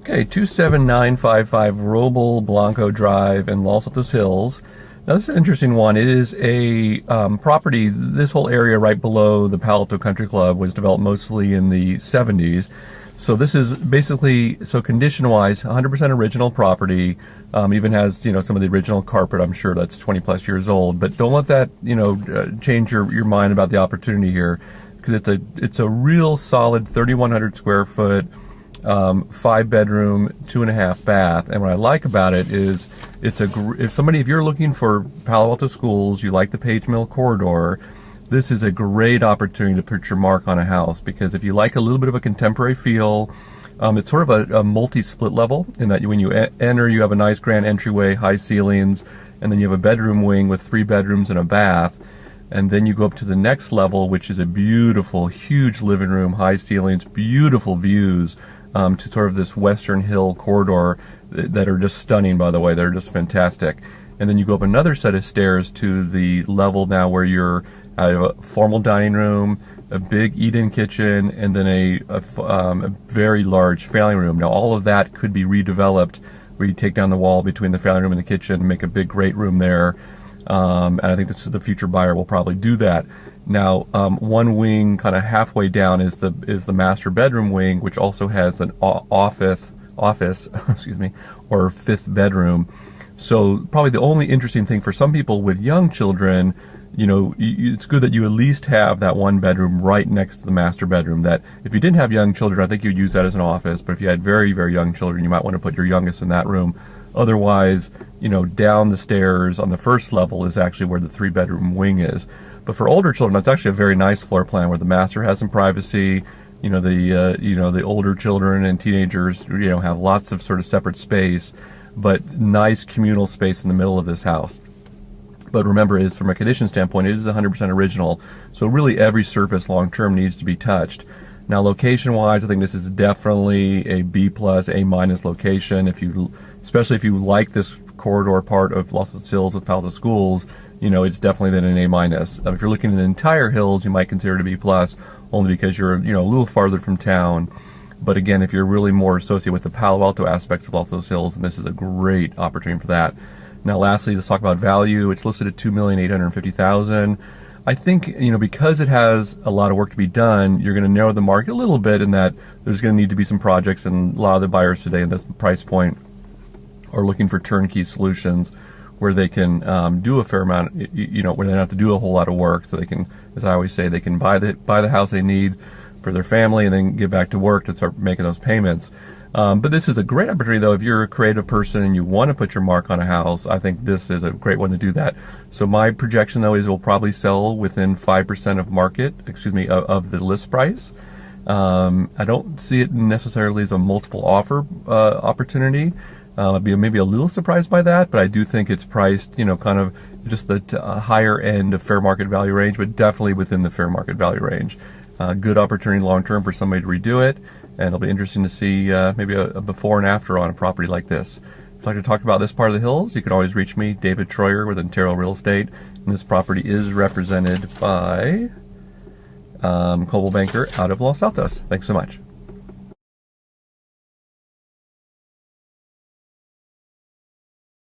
Okay, 27955 Roble Blanco Drive in Los Altos Hills. Now this is an interesting one. It is a property, this whole area right below the Palo Alto Country Club was developed mostly in the 70s. So this is basically, so condition-wise, 100% original property. Even has, some of the original carpet, I'm sure that's 20 plus years old. But don't let that, change your mind about the opportunity here, because it's a real solid 3,100 square foot, 5-bedroom, 2.5 bath. And what I like about it is if you're looking for Palo Alto schools, you like the Page Mill corridor, this is a great opportunity to put your mark on a house, because if you like a little bit of a contemporary feel, it's sort of a multi-split level in that when you enter, you have a nice grand entryway, high ceilings, and then you have a bedroom wing with 3 bedrooms and a bath. And then you go up to the next level, which is a beautiful, huge living room, high ceilings, beautiful views to sort of this Western Hill corridor that are just stunning, by the way. They're just fantastic. And then you go up another set of stairs to the level now where you're at a formal dining room, a big eat-in kitchen, and then a very large family room. Now all of that could be redeveloped, where you take down the wall between the family room and the kitchen, make a big great room there. And I think the future buyer will probably do that. Now, one wing kind of halfway down is the master bedroom wing, which also has an office, excuse me, or 5th bedroom. So probably the only interesting thing for some people with young children, it's good that you at least have that 1 bedroom right next to the master bedroom. That if you didn't have young children, I think you'd use that as an office. But if you had very, very young children, you might want to put your youngest in that room. Otherwise, down the stairs on the first level is actually where the 3-bedroom wing is. But for older children, that's actually a very nice floor plan where the master has some privacy. The older children and teenagers, have lots of sort of separate space, but nice communal space in the middle of this house. But remember, from a condition standpoint, it is 100% original. So really every surface long-term needs to be touched. Now, location-wise, I think this is definitely a B+, A- location. Especially if you like this corridor part of Los Altos Hills with Palo Alto schools, it's definitely then an A-. If you're looking at the entire hills, you might consider it a B+, only because you're, a little farther from town. But again, if you're really more associated with the Palo Alto aspects of Los Altos Hills, then this is a great opportunity for that. Now, lastly, let's talk about value. It's listed at $2,850,000. I think, because it has a lot of work to be done, you're going to narrow the market a little bit in that there's going to need to be some projects, and a lot of the buyers today in this price point are looking for turnkey solutions where they can do a fair amount, where they don't have to do a whole lot of work. So they can, as I always say, they can buy the house they need for their family and then get back to work to start making those payments. But this is a great opportunity, though, if you're a creative person and you want to put your mark on a house. I think this is a great one to do that. So my projection, though, is it will probably sell within 5% of the list price. I don't see it necessarily as a multiple offer opportunity. I'd be maybe a little surprised by that, but I do think it's priced, kind of just the higher end of fair market value range, but definitely within the fair market value range. Good opportunity long-term for somebody to redo it, and it'll be interesting to see maybe a before and after on a property like this. If you'd like to talk about this part of the hills, you can always reach me, David Troyer with Ontario Real Estate, and this property is represented by Coldwell Banker out of Los Altos. Thanks so much.